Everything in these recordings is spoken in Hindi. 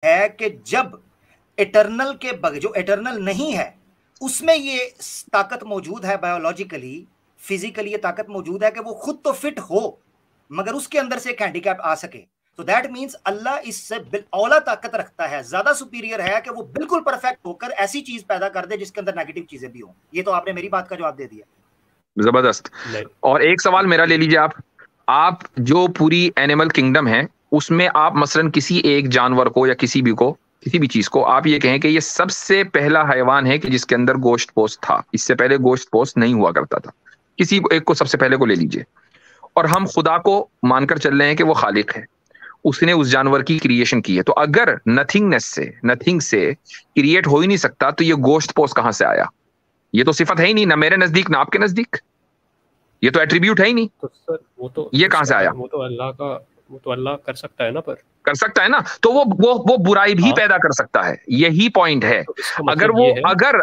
है कि जब इटर्नल के जो इटर्नल नहीं है उसमें ये ताकत मौजूद है, बायोलॉजिकली फिजिकली ये ताकत मौजूद है कि वो खुद तो फिट हो मगर उसके अंदर से एक हैंडीकैप आ सके। तो दैट मींस अल्लाह इससे औला ताकत रखता है, ज्यादा सुपीरियर है कि वो बिल्कुल परफेक्ट होकर ऐसी चीज पैदा कर दे जिसके अंदर नेगेटिव चीजें भी हो। ये तो आपने मेरी बात का जवाब दे दिया। जबरदस्त। और एक सवाल मेरा ले लीजिए आप जो पूरी एनिमल किंगडम है उसमें आप मसलन किसी एक जानवर को या किसी भी चीज को आप ये कहें कि ये सबसे पहला हैवान है कि जिसके अंदर गोश्त पोस्ट था, इससे पहले गोश्त पोस्ट नहीं हुआ करता था, किसी एक को सबसे पहले को ले लीजिए, और हम खुदा को मानकर चल रहे हैं कि वो खालिक है, उसने उस जानवर की क्रिएशन की है, तो अगर नथिंग से क्रिएट हो ही नहीं सकता तो ये गोश्त पोस्ट कहां से आया? ये तो सिफत है ही नहीं, ना मेरे नजदीक ना आपके नजदीक, ये तो एट्रीब्यूट है ही नहीं। तो सर वो तो ये कहां से आया? वो तो अल्लाह कर सकता है ना, पर कर सकता है ना, तो वो बुराई भी पैदा कर सकता है, यही पॉइंट है। तो अगर वो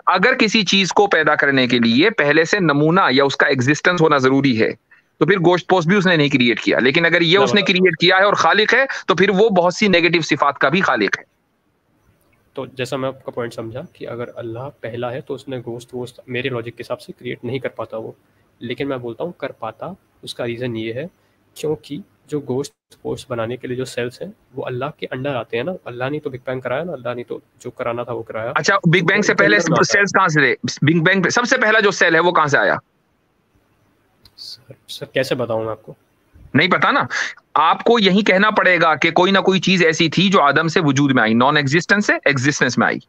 अगर किसी चीज को पैदा करने के लिए पहले से नमूना या उसका एग्जिस्टेंस होना जरूरी है तो फिर गोश्त पोस्ट भी उसने नहीं क्रिएट किया, लेकिन अगर ये उसने क्रिएट किया है और खालिक है तो फिर वो बहुत सी नेगेटिव सिफात का भी खालिक है। तो जैसा मैं आपका पॉइंट समझा कि अगर अल्लाह पहला है तो उसने गोश्त वोश्त मेरे लॉजिक के हिसाब से क्रिएट नहीं कर पाता वो, लेकिन मैं बोलता हूँ कर पाता। उसका रीज़न ये है क्योंकि जो गोश्त पोस्ट बनाने के लिए जो सेल्स हैं वो अल्लाह के अंडर आते हैं ना। अल्लाह ने तो बिग बैंग कराया ना, अल्लाह ने तो जो कराना था वो कराया। अच्छा, बिग बैंग से पहले सेल्स कहाँ से थे? बिग बैंग सबसे पहला जो सेल है वो कहाँ से आया? सर कैसे बताऊं मैं आपको? नहीं पता ना, आपको यही कहना पड़ेगा कि कोई ना कोई चीज ऐसी थी जो आदम से वजूद में आई, नॉन एग्जिस्टेंस से एग्जिस्टेंस में आई।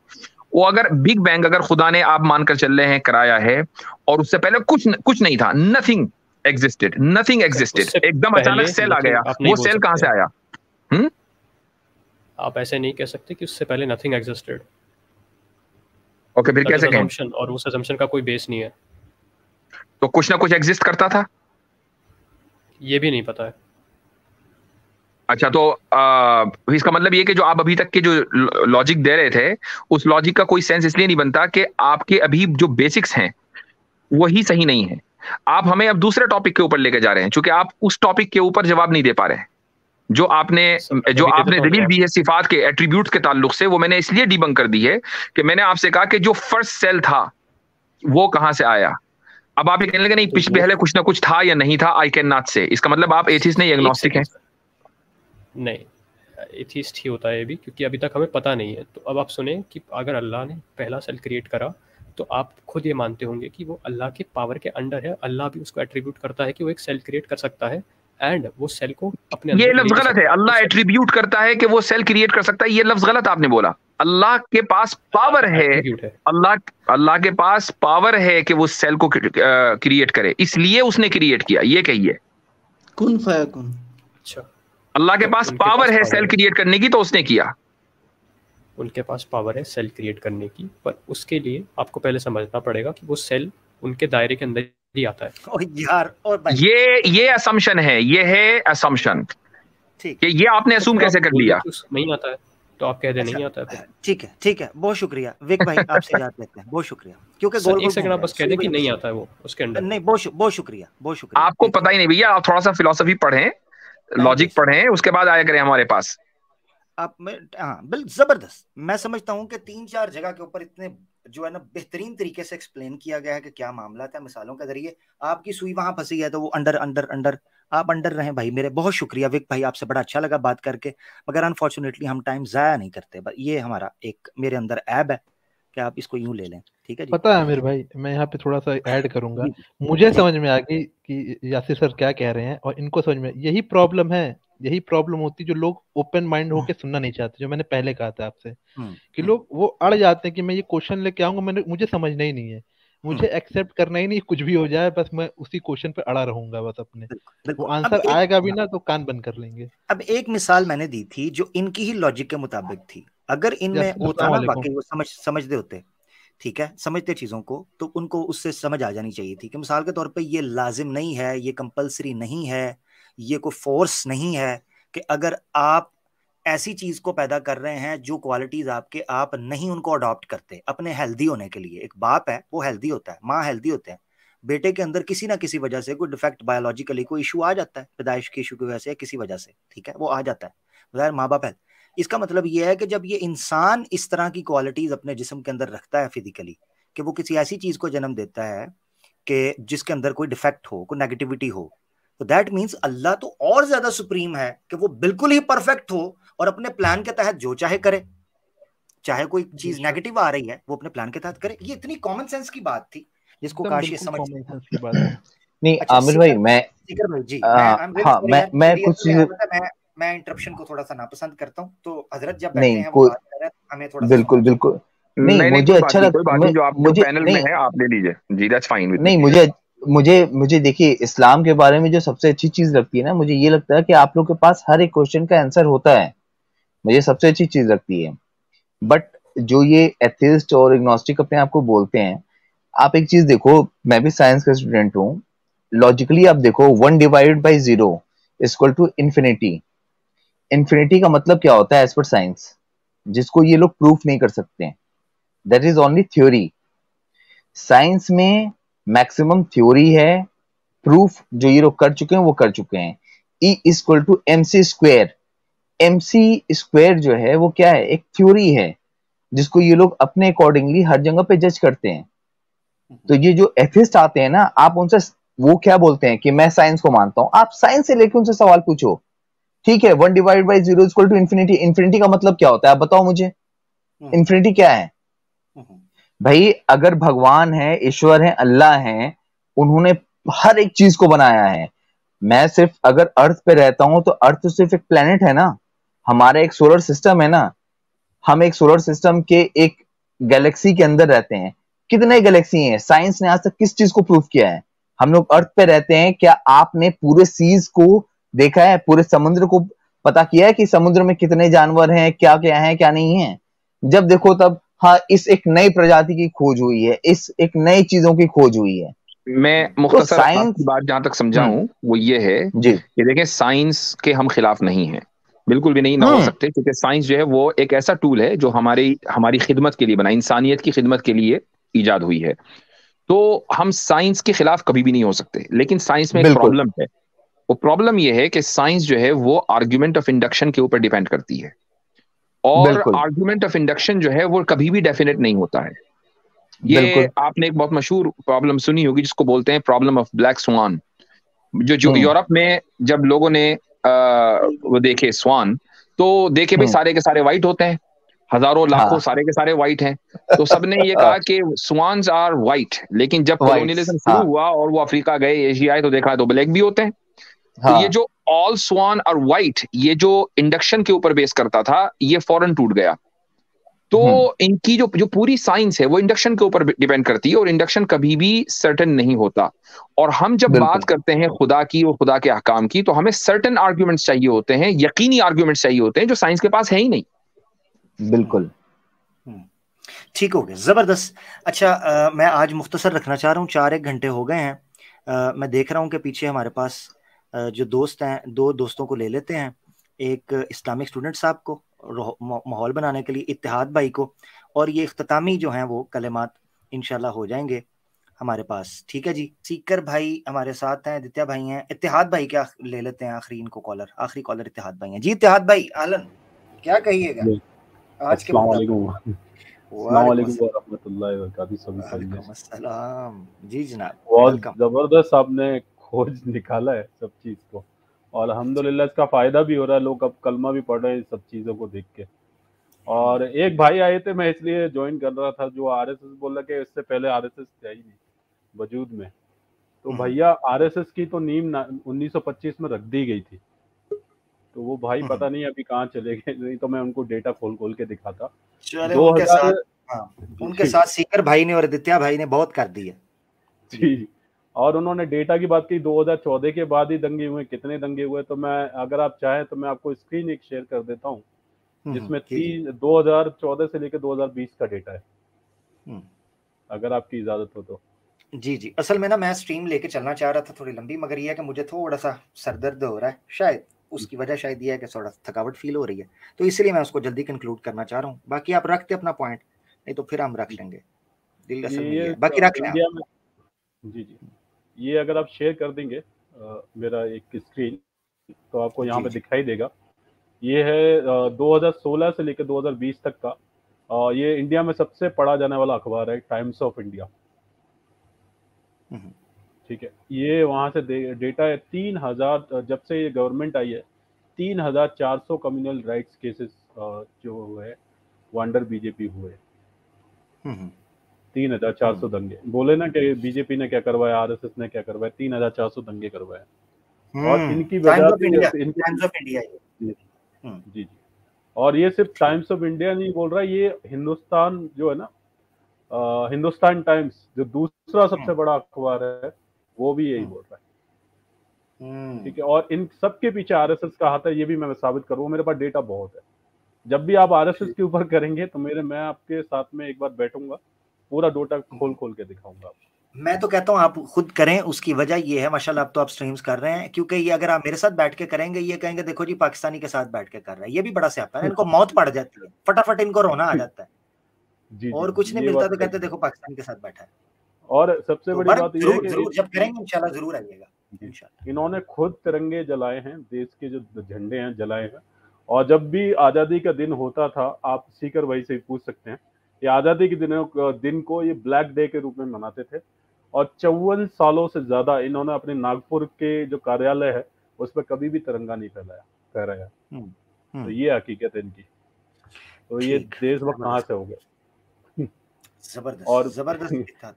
वो अगर बिग बैंग अगर खुदा ने आप मानकर चल रहे हैं कराया है और उससे पहले कुछ नहीं था, नथिंग एग्जिस्टेड, एकदम अचानक सेल आ गया, वो सेल कहां से आया? आप ऐसे नहीं कह सकते कि उससे पहले नथिंग एग्जिस्टेड। ओके, फिर कैसे कहें? और उस असम्पशन का कोई बेस नहीं है, तो कुछ ना कुछ एग्जिस्ट करता था, ये भी नहीं पता है। अच्छा, तो इसका मतलब ये कि जो आप अभी तक के जो लॉजिक दे रहे थे उस लॉजिक का कोई सेंस इसलिए नहीं बनता कि आपके अभी जो बेसिक्स हैं वही सही नहीं है। आप हमें अब दूसरे टॉपिक के ऊपर लेके जा रहे हैं, क्योंकि आप उस टॉपिक के ऊपर जवाब नहीं दे पा रहे हैं जो आपने रिवील दी है सिफात के एट्रीब्यूट्स के ताल्लुक से। वो मैंने इसलिए डिबंक कर दी है कि मैंने आपसे कहा कि जो फर्स्ट सेल था वो कहां से आया। अब आप ये कहने लगे नहीं पहले कुछ ना कुछ था या नहीं था, आई कैन नॉट से। इसका मतलब आप एथिस्ट नहीं, एग्नोस्टिक हैं? नहीं, एथिस्ट ही होता है भी, क्योंकि अभी तक हमें पता नहीं है। तो अब आप सुने कि अगर अल्लाह ने पहला सेल क्रिएट करा तो आप खुद ये मानते होंगे कि वो अल्लाह के पावर के अंडर है। अल्लाह भी उसको एट्रीब्यूट करता है कि वो एक सेल क्रिएट कर सकता है एंड वो सेल को अपने ये लफ्ज गलत है। अल्लाह एट्रीब्यूट करता है कि वो सेल क्रिएट कर सकता है, ये लफ्ज गलत आपने बोला। अल्लाह के पास पावर है, अल्लाह के पास पावर है कि वो सेल को क्रिएट करे, इसलिए उसने क्रिएट किया, ये कहिए। कुन फयकुन। अच्छा, अल्लाह के पास पावर है सेल क्रिएट करने की तो उसने किया। उनके पास पावर है सेल क्रिएट करने की, पर उसके लिए आपको पहले समझना पड़ेगा कि वो सेल उनके दायरे के अंदर ही आता है। ओ यार, और ये असम्पशन है, ये है असम्पशन। ठीक है, ये आपने असूम कैसे कर लिया? नहीं आता है तो आप कह दे नहीं आता है। ठीक है, बहुत शुक्रिया विक भाई, आपसे इजाजत लेते हैं, बहुत शुक्रिया। क्योंकि गोल एक सेकंड आप बस कह दें कि नहीं आता है वो उसके अंदर। नहीं, बहुत शुक्रिया। आपको पता ही नहीं भैया, आप थोड़ा सा फिलोसफी पढ़ें, लॉजिक पढ़ें, उसके बाद आया करें हमारे पास। आप हाँ बिल्कुल जबरदस्त। मैं समझता हूँ कि 3-4 जगह के ऊपर इतने जो है ना बेहतरीन तरीके से एक्सप्लेन किया गया है कि क्या मामला था, मिसालों के जरिए। आपकी सुई वहां फंसी है तो वो अंडर आप अंडर रहें भाई मेरे। बहुत शुक्रिया विक भाई, आपसे बड़ा अच्छा लगा बात करके, मगर अनफॉर्चुनेटली हम टाइम जाया नहीं करते। ये हमारा एक मेरे अंदर ऐब है कि आप इसको यूं ले लें, ठीक है जी। पता है आमिर भाई, मैं यहाँ पे थोड़ा सा ऐड करूंगा। मुझे समझ में आ गई कि यासिर सर क्या कह रहे हैं और इनको समझ में, यही प्रॉब्लम है, यही प्रॉब्लम होती जो लोग ओपन माइंड होके सुनना नहीं चाहते। जो मैंने पहले कहा था आपसे कि लोग वो अड़ जाते हैं कि मैं ये क्वेश्चन लेके आऊंगा, मुझे समझना ही नहीं है, मुझे एक्सेप्ट करना ही नहीं, कुछ भी हो जाए बस मैं उसी क्वेश्चन पे अड़ा रहूंगा बस अपने। वो आंसर आएगा भी ना तो कान बंद कर लेंगे। अब एक मिसाल मैंने दी थी जो इनकी ही लॉजिक के मुताबिक थी। अगर इनमें होता ना वाकई वो समझते होते, ठीक है, समझते चीजों को, तो उनको उससे समझ आ जानी चाहिए थी कि मिसाल के तौर पे ये लाजिम नहीं है, ये कंपलसरी नहीं है, ये कोई फोर्स नहीं है कि अगर आप ऐसी चीज को पैदा कर रहे हैं जो क्वालिटीज आपके आप नहीं उनको अडॉप्ट करते अपने हेल्दी होने के लिए। एक बाप है वो हेल्दी होता है, माँ हेल्दी होते हैं, बेटे के अंदर किसी ना किसी वजह से कोई डिफेक्ट बायोलॉजिकली कोई इशू आ जाता है, पैदाइश के इशू की वजह से या किसी वजह से, ठीक है, वो आ जाता है, माँ बाप है। इसका मतलब ये है कि जब ये इंसान इस तरह की क्वालिटीज अपने जिस्म के अंदर रखता है फिजिकली, कि वो किसी ऐसी चीज को जन्म देता है कि जिसके अंदर कोई डिफेक्ट हो, कोई नेगेटिविटी हो, तो दैट मीन्स अल्लाह तो और ज्यादा सुप्रीम है कि वो बिल्कुल ही परफेक्ट हो और अपने प्लान के तहत जो चाहे करे। चाहे कोई चीज नेगेटिव आ रही है वो अपने प्लान के तहत करे। ये इतनी कॉमन सेंस की बात थी जिसको काश ये समझ नहीं। आमिर भाई मैं जी हाँ मैं कुछ मैं इंटरप्शन को थोड़ा सा नापसंद करता हूँ, तो हजरत जब बैठे नहीं हैं वो बात कर रहे हैं, हमें थोड़ा बिल्कुल बिल्कुल नहीं, मुझे अच्छा लगता, कोई बात नहीं, जो आप जो पैनल में है आप ले लीजिए जी, दैट्स फाइन विद नहीं। मुझे देखिए, इस्लाम के बारे में जो सबसे अच्छी चीज लगती है ना, मुझे ये लगता है कि आप लोग के पास हर एक क्वेश्चन का आंसर होता है, मुझे सबसे अच्छी चीज लगती है। बट जो ये एथिस्ट और इग्नोस्टिक अपने आप को बोलते हैं, आप एक चीज देखो, मैं भी साइंस का स्टूडेंट हूँ, लॉजिकली आप देखो 1 divided by 0 equal to infinity. Infinity का मतलब क्या होता है एज पर साइंस, जिसको ये लोग प्रूफ नहीं कर सकते, that is only theory. Science में मैक्सिमम थ्योरी है, प्रूफ जो ये लोग कर चुके हैं वो कर चुके हैं। E equal to MC square. MC square जो है वो क्या है, एक थ्योरी है जिसको ये लोग अपने अकॉर्डिंगली हर जगह पे जज करते हैं। तो ये जो एथिस्ट आते हैं ना, आप उनसे वो क्या बोलते हैं कि मैं साइंस को मानता हूं, आप साइंस से लेके उनसे सवाल पूछो, ठीक है 1 divide by 0 equal to infinity. Infinity का मतलब क्या होता है आप बताओ मुझे, इन्फिनिटी क्या है भाई? अगर भगवान है, ईश्वर है, अल्लाह है, उन्होंने हर एक चीज को बनाया है। मैं सिर्फ अगर अर्थ पे रहता हूं तो अर्थ तो सिर्फ एक प्लेनेट है ना, हमारा एक सोलर सिस्टम है ना, हम एक सोलर सिस्टम के एक गैलेक्सी के अंदर रहते हैं। कितने गैलेक्सी हैं? साइंस ने आज तक किस चीज को प्रूव किया है? हम लोग अर्थ पे रहते हैं, क्या आपने पूरे सीज को देखा है, पूरे समुद्र को पता किया है कि समुद्र में कितने जानवर हैं, क्या क्या है क्या नहीं है? जब देखो तब हाँ इस एक नई प्रजाति की खोज हुई है, इस एक नई चीजों की खोज हुई है। मैं मुख्तसर आपकी बात जहां तक समझा हूं वो ये है कि देखें, साइंस के हम खिलाफ नहीं हैं, बिल्कुल भी नहीं, ना हो सकते, क्योंकि साइंस जो है वो एक ऐसा टूल है जो हमारी खिदमत के लिए बना, इंसानियत की खिदमत के लिए ईजाद हुई है। तो हम साइंस के खिलाफ कभी भी नहीं हो सकते। लेकिन साइंस में एक प्रॉब्लम है, वो प्रॉब्लम ये है कि साइंस जो है वो आर्ग्यूमेंट ऑफ इंडक्शन के ऊपर डिपेंड करती है, और आर्ग्यूमेंट ऑफ इंडक्शन जो है वो कभी भी डेफिनेट नहीं होता है। ये आपने एक बहुत मशहूर प्रॉब्लम सुनी होगी जिसको बोलते हैं प्रॉब्लम ऑफ ब्लैक स्वान। जो यूरोप में जब लोगों ने वो देखे स्वान, तो देखे भाई सारे के सारे वाइट होते हैं, हजारों लाखों सारे के सारे वाइट हैं, तो सबने ये कहा कि स्वान्स आर वाइट। लेकिन जब कॉलोनियलिज्म शुरू हुआ और वो अफ्रीका गए, एशिया आए, तो देखा तो ब्लैक भी होते हैं। तो ये जो ऑल स्वान आर वाइट, ये जो इंडक्शन के ऊपर बेस करता था, ये फौरन टूट गया। तो इनकी जो पूरी साइंस है वो इंडक्शन के ऊपर डिपेंड करती है, और इंडक्शन कभी भी सर्टेन नहीं होता। और हम जब बात करते हैं खुदा की और खुदा के अहकाम की, तो हमें सर्टेन आर्ग्यूमेंट्स चाहिए होते हैं, यकीनी आर्ग्यूमेंट्स चाहिए होते हैं, जो साइंस के पास है ही नहीं। बिल्कुल ठीक हो गया, जबरदस्त। अच्छा, मैं आज मुख्तसर रखना चाह रहा हूँ, 4-1 घंटे हो गए हैं। मैं देख रहा हूँ कि पीछे हमारे पास जो दोस्त हैं, 2 दोस्तों को ले लेते हैं, एक इस्लामिक स्टूडेंट साहब को माहौल बनाने के लिए, इत्तेहाद भाई को, और ये इख्तितामी जो हैं वो कलेमात इंशाल्लाह हो जाएंगे हमारे पास। ठीक है जी, सीकर भाई हमारे साथ हैं, दित्या भाई हैं, इत्तेहाद भाई क्या ले लेते हैं आखिरी इनको कॉलर, आखिरी कॉलर इत्तेहाद भाई हैं। जी इत्तेहाद भाई, आलन क्या कहिएगा आज के जी जनाब। बहुत जबरदस्त आपने खोज निकाला है सब चीज को, और अल्हम्दुलिल्लाह इसका फायदा भी हो रहा है, लोग अब कलमा भी पढ़ रहे हैं सब चीजों को देख के। और एक भाई आए थे, मैं इसलिए ज्वाइन कर रहा था, जो आरएसएस बोल रहा कि इससे पहले आरएसएस थे ही नहीं वजूद में। तो भैया आरएसएस की तो नींव 1925 में रख दी गई थी, तो वो भाई पता नहीं अभी कहाँ चले गए, नहीं तो मैं उनको डेटा खोल के दिखाता। 2000 उनके साथ सीकर भाई ने और दित्या भाई ने बहुत कर दिया जी। और उन्होंने डेटा की बात की, 2014 के बाद ही दंगे हुए, कितने दंगे हुए, तो मैं अगर आप चाहें तो मैं आपको स्क्रीन एक शेयर कर देता हूँ, जिसमें 2014 से लेकर 2020 का डेटा है, अगर आपकी इजाजत हो तो। जी जी, असल में ना मैं स्ट्रीम लेके चलना चाह रहा था थोड़ी लंबी, मगर ये है कि मुझे थोड़ा सा सरदर्द हो रहा है, शायद उसकी वजह शायद ये है कि थोड़ा थकावट फील हो रही है, तो इसलिए मैं उसको जल्दी कंक्लूड करना चाह रहा हूँ। बाकी आप रखते अपना पॉइंट, नहीं तो फिर हम रख लेंगे, दिल असल में ये बाकी रख लें आप। जी जी, ये अगर आप शेयर कर देंगे मेरा एक स्क्रीन, तो आपको यहाँ पे दिखाई देगा ये है 2016 से लेकर 2020 तक का। ये इंडिया में सबसे पढ़ा जाने वाला अखबार है, टाइम्स ऑफ इंडिया। ठीक है, ये वहां से डेटा है 3000, जब से ये गवर्नमेंट आई है 3400 कम्युनल राइट्स केसेस जो हुए वो अंडर बीजेपी हुए। 3400 दंगे। बोले ना कि बीजेपी ने क्या करवाया, आरएसएस ने क्या करवाया, 3400 दंगे करवाए। और इनकी वजह जी। और ये सिर्फ टाइम्स ऑफ इंडिया नहीं बोल रहा, ये हिंदुस्तान जो है ना, हिंदुस्तान टाइम्स जो दूसरा सबसे बड़ा अखबार है, वो भी यही बोल रहा है। ठीक है, और इन सबके पीछे आरएसएस का हाथ है, ये भी मैं साबित करूँ, मेरे पास डेटा बहुत है। जब भी आप आरएसएस के ऊपर करेंगे तो मैं आपके साथ में एक बार बैठूंगा, पूरा डेटा खोल के दिखाऊंगा आपको। मैं तो कहता हूँ आप खुद करें। उसकी वजह ये है, माशाल्लाह अब तो आप स्ट्रीम्स कर रहे हैं, क्योंकि ये अगर आप मेरे साथ बैठ के करेंगे, ये कहेंगे देखो जी पाकिस्तानी के साथ बैठ के कर रहा है, ये भी बड़ा स्यापा है। इनको मौत पड़ जाती है, फटाफट इनको रोना आ जाता है जी, और कुछ नहीं मिलता तो कहते देखो पाकिस्तान के साथ बैठा है। और सबसे बड़ी बात ये है कि जब करेंगे इंशाल्लाह जरूर आइएगा। इन्होंने खुद तिरंगे जलाए हैं, देश के जो झंडे हैं जलाए हैं। और जब भी आज़ादी का दिन होता था, आप सीकर भाई से पूछ सकते हैं, ये आज़ादी के दिन को ये ब्लैक डे के रूप में मनाते थे। और 54 सालों से ज्यादा इन्होंने अपने नागपुर के जो कार्यालय है उस पर कभी भी तिरंगा नहीं फहराया। तो ये हकीकत है इनकी। तो ये देशभक्त कहाँ से हो गए? जबरदस्त और जबरदस्त।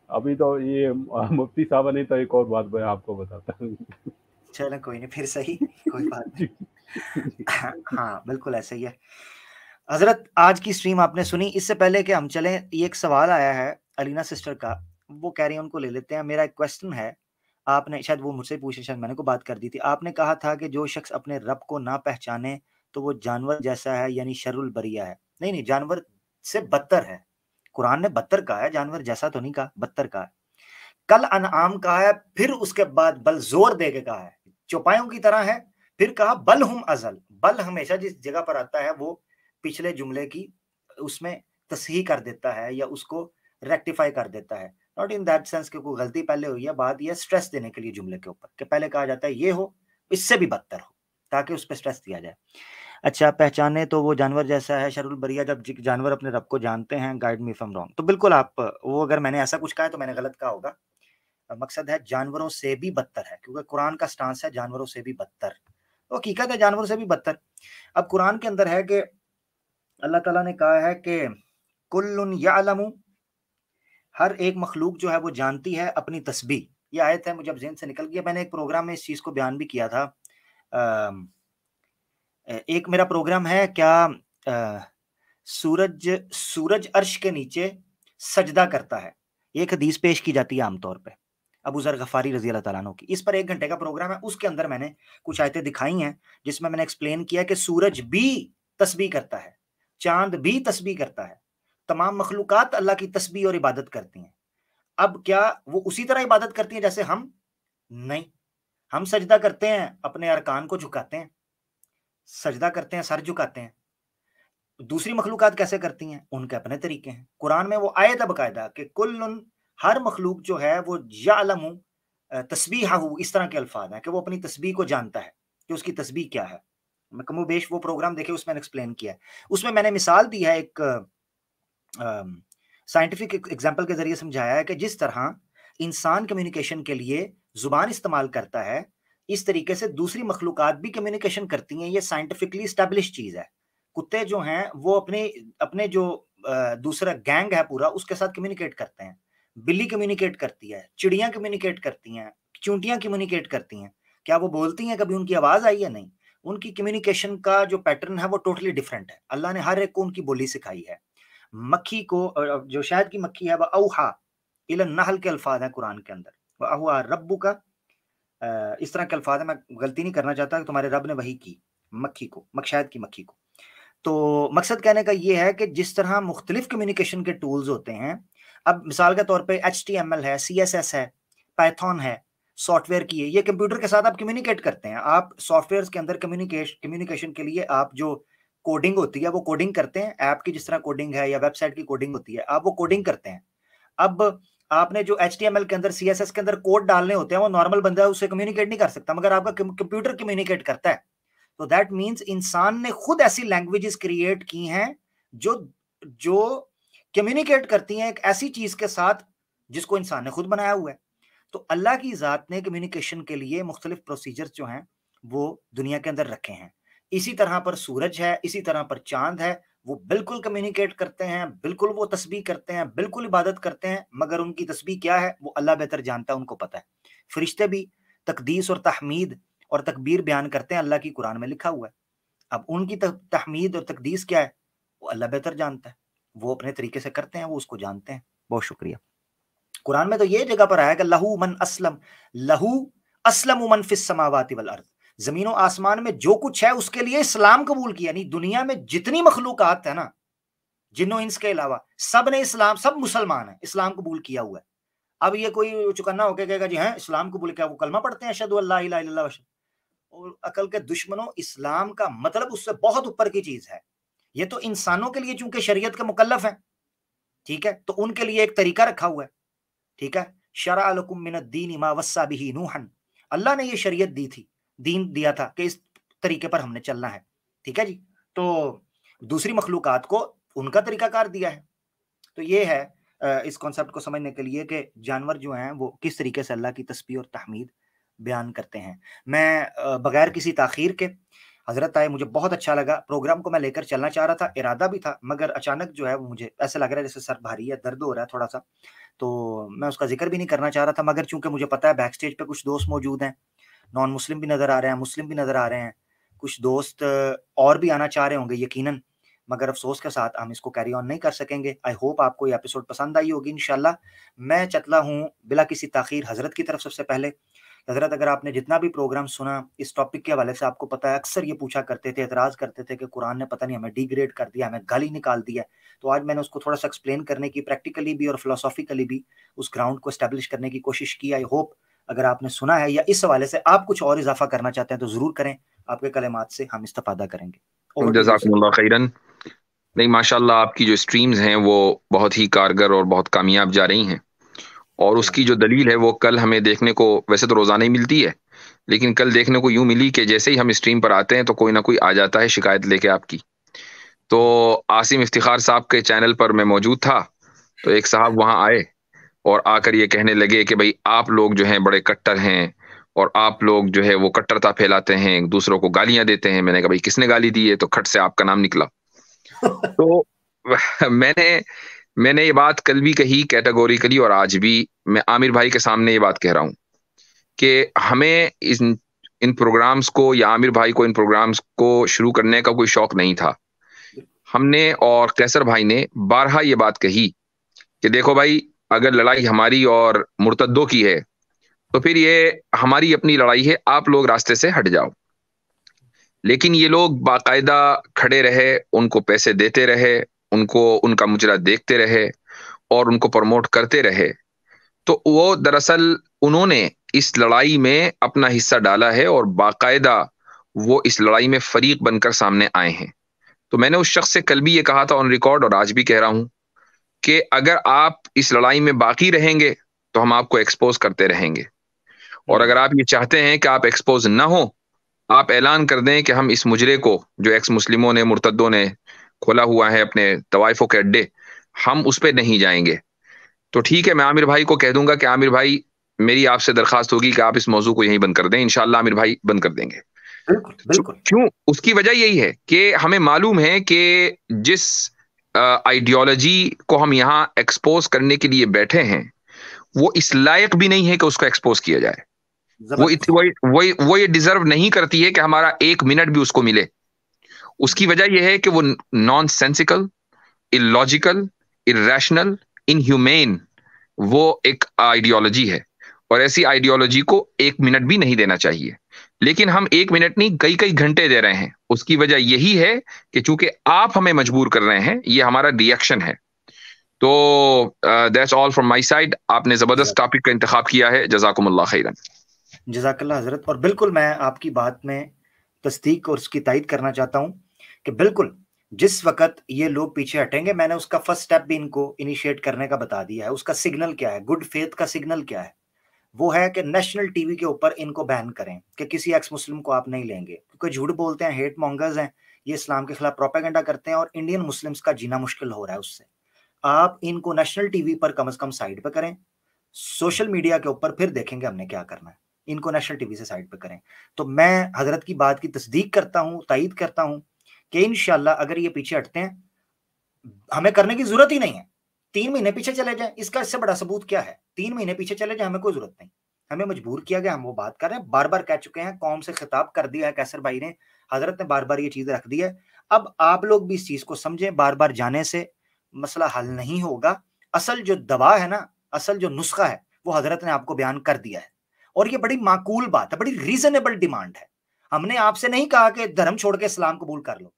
अभी तो ये मुफ्ती साहब नहीं, तो एक और बात मैं आपको बताता हूँ। चलो कोई नहीं, फिर सही, कोई बात नहीं। हाँ बिल्कुल ऐसा ही है। हजरत आज की स्ट्रीम आपने सुनी। इससे पहले कि हम चलें, ये एक सवाल आया है अलीना सिस्टर का, वो कह रही है, उनको ले लेते हैं। मेरा एक क्वेश्चन है, आपने शायद वो मुझसे पूछे, शायद मैंने को बात कर दी थी। आपने कहा था कि जो शख्स अपने रब को ना पहचाने तो वो जानवर जैसा है, यानी शरुल बरिया है। नहीं, जानवर से बदतर है। कुरान ने बदतर कहा है, जानवर जैसा तो नहीं कहा, बदतर कहा है। कल अनआम कहा है, फिर उसके बाद बल जोर दे के कहा है चौपायों की तरह है, फिर कहा बल हम अजल। बल हमेशा जिस जगह पर आता है वो पिछले जुमले की उसमें तस्हीह कर देता है या उसको रेक्टिफाई कर देता है। नॉट इन दैट सेंस कि कोई गलती पहले हुई है, बात यह स्ट्रेस देने के लिए जुमले के ऊपर कि पहले कहा जाता है ये हो, इससे भी बदतर हो, ताकि उस पर स्ट्रेस दिया जाए। अच्छा, पहचाने तो वो जानवर जैसा है, शरुल बरिया, जब जानवर अपने रब को जानते हैं। Guide me if I am wrong. तो बिल्कुल आप वो, अगर मैंने ऐसा कुछ कहा है तो मैंने गलत कहा होगा। मकसद है जानवरों से भी बदतर है, क्योंकि कुरान का स्टांस है जानवरों से भी बदतर। तो हकीकत है जानवरों से भी बदतर। अब कुरान के अंदर है कि अल्लाह ताला ने कहा है कि कुल्लुन यालमु, हर एक मखलूक जो है वो जानती है अपनी तस्बीह। ये आयत है, मुझे अब ज़हन से निकल गया। मैंने एक प्रोग्राम में इस चीज़ को बयान भी किया था। एक मेरा प्रोग्राम है क्या, सूरज अर्श के नीचे सजदा करता है। एक हदीस पेश की जाती है आमतौर पे अबू ज़र गफारी रजी अल्लाह तआला अन्हु की। इस पर 1 घंटे का प्रोग्राम है। उसके अंदर मैंने कुछ आयतें दिखाई हैं जिसमें मैंने एक्सप्लेन किया कि सूरज भी तस्बीह करता है, चांद भी तस्बीह करता है, तमाम मखलूकात अल्लाह की तस्बीह और इबादत करती हैं। अब क्या वो उसी तरह इबादत करती हैं जैसे हम? नहीं, हम सजदा करते हैं, अपने अरकान को झुकाते हैं, सजदा करते हैं, सर झुकाते हैं। दूसरी मखलूकात कैसे करती हैं? उनके अपने तरीके हैं। कुरान में वो आयत है बकायदा कि कुल्लुन, हर मखलूक जो है वो यालमु तस्बीहहु, इस तरह के अल्फाज हैं कि वो अपनी तस्बीह को जानता है कि उसकी तस्बीह क्या है। मैं कमोबेश वो प्रोग्राम देखे, उसमें एक्सप्लेन किया है। उसमें मैंने मिसाल दी है, एक साइंटिफिक एग्जाम्पल के जरिए समझाया है कि जिस तरह इंसान कम्युनिकेशन के लिए जुबान इस्तेमाल करता है, इस तरीके से दूसरी मखलूकात भी कम्युनिकेशन करती हैं। ये साइंटिफिकली स्टैब्लिश चीज है। कुत्ते जो हैं वो अपने जो दूसरा गैंग है पूरा, उसके साथ कम्युनिकेट करते हैं। बिल्ली कम्युनिकेट करती है, चिड़ियां कम्युनिकेट करती हैं, चूंटियां कम्युनिकेट करती हैं। क्या वो बोलती हैं? कभी उनकी आवाज आई है? नहीं। उनकी कम्युनिकेशन का जो पैटर्न है वो टोटली डिफरेंट है। अल्लाह ने हर एक को उनकी बोली सिखाई है। मक्खी को, जो शहद की मक्खी है, वह औहा इलन नहल के अल्फाज है कुरान के अंदर, वह अहुआ रब्बु का, इस तरह के अल्फाज है। मैं गलती नहीं करना चाहता कि तुम्हारे रब ने वही की मक्खी को, शहद की मक्खी को। तो मकसद कहने का ये है कि जिस तरह मुख्तलिफ कम्युनिकेशन के टूल्स होते हैं, अब मिसाल के तौर पे HTML है, CSS है, पाइथन है, सॉफ्टवेयर की है, ये कंप्यूटर के साथ आप कम्युनिकेट करते हैं। आप सॉफ्टवेयर के अंदर कम्युनिकेशन के लिए आप जो कोडिंग होती है वो कोडिंग करते हैं। ऐप की जिस तरह कोडिंग है या वेबसाइट की कोडिंग होती है, आप वो कोडिंग करते हैं। अब आपने जो HTML के अंदर, CSS के अंदर कोड डालने होते हैं, वो नॉर्मल बंदा उससे कम्युनिकेट नहीं कर सकता, मगर आपका कंप्यूटर कम्युनिकेट करता है। तो दैट मीन्स इंसान ने खुद ऐसी लैंग्वेजेस क्रिएट की हैं जो कम्युनिकेट करती हैं एक ऐसी चीज के साथ जिसको इंसान ने खुद बनाया हुआ है। तो अल्लाह की जात ने कम्युनिकेशन के लिए मुख्तलिफ प्रोसीजर्स जो हैं वो दुनिया के अंदर रखे हैं। इसी तरह पर सूरज है, इसी तरह पर चांद है, वो बिल्कुल कम्युनिकेट करते हैं, बिल्कुल वो तस्बीह करते हैं, बिल्कुल इबादत करते हैं, मगर उनकी तस्बीह क्या है वो अल्लाह बेहतर जानता है, उनको पता है। फरिश्ते भी तकदीस और तहमीद और तकबीर बयान करते हैं, अल्लाह की कुरान में लिखा हुआ है। अब उनकी तहमीद और तकदीस क्या है वो अल्लाह बेहतर जानता है, वो अपने तरीके से करते हैं, वो उसको जानते हैं। बहुत शुक्रिया। कुरान में तो ये जगह पर आया कि लहू अस्लम मन फिस समावाति वल अर्द, जमीनों आसमान में जो कुछ है उसके लिए इस्लाम कबूल किया। नहीं, दुनिया में जितनी मखलूकात है ना, जिन्नो इंस के अलावा, सब ने इस्लाम, सब मुसलमान है, इस्लाम कबूल किया हुआ है। अब ये कोई चुकन्ना होकर कहेगा जी हैं इस्लाम कबूल किया, वो कलमा पढ़ते हैं अशहदु अल्ला इलाहा इल्लल्लाह, और अकल के दुश्मनों, इस्लाम का मतलब उससे बहुत ऊपर की चीज है। ये तो इंसानों के लिए चूंकि शरीयत के मुकल्लफ है, ठीक है, तो उनके लिए एक तरीका रखा हुआ है, ठीक है। शरअ लकुम मिनद्दीन मा वस्सा बिही नूहन, अल्लाह ने ये शरीयत दी थी, दीन दिया था कि इस तरीके पर हमने चलना है, ठीक है जी। तो दूसरी मखलूकात को उनका तरीकाकार दिया है। तो ये है इस कॉन्सेप्ट को समझने के लिए कि जानवर जो हैं वो किस तरीके से अल्लाह की तस्बीह और तहमीद बयान करते हैं। मैं बगैर किसी ताखीर के हजरत आए, मुझे बहुत अच्छा लगा। प्रोग्राम को मैं लेकर चलना चाह रहा था, इरादा भी था, मगर अचानक जो है वो मुझे ऐसा लग रहा है जैसे सर भारी है, दर्द हो रहा है थोड़ा सा, तो मैं उसका जिक्र भी नहीं करना चाह रहा था। मगर चूंकि मुझे पता है बैक स्टेज पे कुछ दोस्त मौजूद हैं, नॉन मुस्लिम भी नज़र आ रहे हैं, मुस्लिम भी नज़र आ रहे हैं, कुछ दोस्त और भी आना चाह रहे होंगे यकीनन, मगर अफसोस के साथ हम इसको कैरी ऑन नहीं कर सकेंगे। आई होप आपको ये एपिसोड पसंद आई होगी इंशाल्लाह। मैं चतला हूँ बिला किसी ताखीर हजरत की तरफ। सबसे पहले हजरत, अगर आपने जितना भी प्रोग्राम सुना इस टॉपिक के हवाले से, आपको पता है अक्सर ये पूछा करते थे, एतराज़ करते थे कि कुरान ने पता नहीं हमें डिग्रेड कर दिया, हमें गाली निकाल दिया। तो आज मैंने उसको थोड़ा सा एक्सप्लेन करने की, प्रैक्टिकली भी और फिलोसॉफिकली भी उस ग्राउंड को एस्टेब्लिश करने की कोशिश की। आई होप अगर आपने सुना है या इस हवाले से आप कुछ और इजाफा करना चाहते हैं तो जरूर करें, आपके कलेमात से हम इस्तेफादा करेंगे। जज़ाकुमुल्लाह खैरन। नहीं, माशाल्लाह आपकी जो स्ट्रीम्स हैं वो बहुत ही कारगर और बहुत कामयाब जा रही हैं, और उसकी जो दलील है वो कल हमें देखने को, वैसे तो रोजाना ही मिलती है, लेकिन कल देखने को यूं मिली कि जैसे ही हम स्ट्रीम पर आते हैं तो कोई ना कोई आ जाता है शिकायत लेके आपकी। तो आसिम इफ्तिखार साहब के चैनल पर मैं मौजूद था, तो एक साहब वहां आए और आकर ये कहने लगे कि भाई आप लोग जो हैं बड़े कट्टर हैं, और आप लोग जो है वो कट्टरता फैलाते हैं, दूसरों को गालियां देते हैं। मैंने कहा भाई किसने गाली दी है? तो खट से आपका नाम निकला। तो मैंने ये बात कल भी कही कैटेगोरिकली, और आज भी मैं आमिर भाई के सामने ये बात कह रहा हूं कि हमें इन प्रोग्राम्स को, या आमिर भाई को इन प्रोग्राम्स को शुरू करने का कोई शौक नहीं था। हमने और कैसर भाई ने बारहा ये बात कही कि देखो भाई, अगर लड़ाई हमारी और मुर्तद्दों की है तो फिर ये हमारी अपनी लड़ाई है, आप लोग रास्ते से हट जाओ। लेकिन ये लोग बाकायदा खड़े रहे, उनको पैसे देते रहे, उनको उनका मुजरा देखते रहे और उनको प्रमोट करते रहे। तो वो दरअसल उन्होंने इस लड़ाई में अपना हिस्सा डाला है और बाकायदा वो इस लड़ाई में फरीक बनकर सामने आए हैं। तो मैंने उस शख्स से कल भी ये कहा था ऑन रिकॉर्ड, और आज भी कह रहा हूं कि अगर आप इस लड़ाई में बाकी रहेंगे तो हम आपको एक्सपोज करते रहेंगे, और अगर आप ये चाहते हैं कि आप एक्सपोज ना हो, आप ऐलान कर दें कि हम इस मुजरे को, जो एक्स मुस्लिमों ने, मुर्तद्दों ने खोला हुआ है अपने तवाइफों के अड्डे, हम उस पर नहीं जाएंगे। तो ठीक है, मैं आमिर भाई को कह दूंगा कि आमिर भाई, मेरी आपसे दरखास्त होगी कि आप इस मौजू को यहीं बंद कर दें। इंशाल्लाह आमिर भाई बंद कर देंगे। बिल्कुल। क्यों? उसकी वजह यही है कि हमें मालूम है कि जिस आइडियोलॉजी को हम यहाँ एक्सपोज करने के लिए बैठे हैं वो इस लायक भी नहीं है कि उसको एक्सपोज किया जाए। वो ये डिजर्व नहीं करती है कि हमारा एक मिनट भी उसको मिले। उसकी वजह यह है कि वो non sensical, illogical, irrational, inhumane वो एक आइडियोलॉजी है, और ऐसी आइडियोलॉजी को एक मिनट भी नहीं देना चाहिए। लेकिन हम एक मिनट नहीं, कई कई घंटे दे रहे हैं। उसकी वजह यही है कि चूंकि आप हमें मजबूर कर रहे हैं, ये हमारा रिएक्शन है। तो that's all from my side. आपने जबरदस्त टॉपिक का इंतखाब किया है, जज़ाकुमुल्लाह खैरन। जज़ाकल्लाह हजरत। और बिल्कुल मैं आपकी बात में तस्दीक और उसकी तायद करना चाहता हूँ कि बिल्कुल जिस वक्त ये लोग पीछे हटेंगे, मैंने उसका फर्स्ट स्टेप भी इनको इनिशिएट करने का बता दिया है। उसका सिग्नल क्या है, गुड फेथ का सिग्नल क्या है? वो है कि नेशनल टीवी के ऊपर इनको बैन करें कि किसी एक्स मुस्लिम को आप नहीं लेंगे, क्योंकि झूठ बोलते हैं, हेट मॉन्गर्स हैं, ये इस्लाम के खिलाफ प्रोपेगेंडा करते हैं और इंडियन मुस्लिम्स का जीना मुश्किल हो रहा है उससे। आप इनको नेशनल टीवी पर कम से कम साइड पे करें, सोशल मीडिया के ऊपर फिर देखेंगे हमने क्या करना है, इनको नेशनल टीवी से साइड पे करें। तो मैं हजरत की बात की तस्दीक करता हूं, तायीद करता हूं कि इंशाल्लाह अगर ये पीछे हटते हैं, हमें करने की जरूरत ही नहीं है, 3 महीने पीछे चले जाएं, इसका इससे बड़ा सबूत क्या है? 3 महीने पीछे चले जाएं, हमें कोई जरूरत नहीं, हमें मजबूर किया गया, हम वो बात कर रहे हैं, बार बार कह चुके हैं, कौम से खिताब कर दिया है कैसर भाई ने, हजरत ने बार बार ये चीज रख दी है। अब आप लोग भी इस चीज को समझें, बार बार जाने से मसला हल नहीं होगा। असल जो दवा है ना, असल जो नुस्खा है, वो हजरत ने आपको बयान कर दिया है, और ये बड़ी माकूल बात है, बड़ी रीजनेबल डिमांड है। हमने आपसे नहीं कहा कि धर्म छोड़ के इस्लाम कबूल कर लो,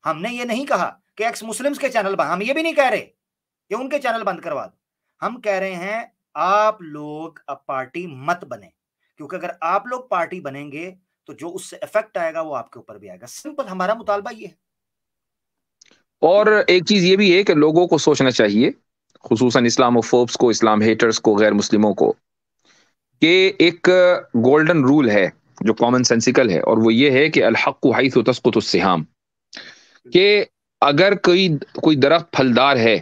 हमने ये नहीं कहा कि एक्स मुस्लिम्स के चैनल बंद, हम ये भी नहीं कह रहे कि उनके चैनल बंद करवा दो, हम कह रहे हैं आप लोग अब पार्टी मत बने, क्योंकि अगर आप लोग पार्टी बनेंगे तो जो उससे इफेक्ट आएगा वो आपके ऊपर भी आएगा। सिंपल हमारा मुतालबा ये है। और एक चीज ये भी है कि लोगों को सोचना चाहिए, खुसूसन इस्लामोफोब्स को, इस्लाम हेटर्स को, गैर मुस्लिमों को, कि एक गोल्डन रूल है जो कॉमन सेंसिकल है, और वो ये है कि अल हक़्क़ु हैसु तस्क़ुतु सिहाम, कि अगर कोई दरख्त फलदार है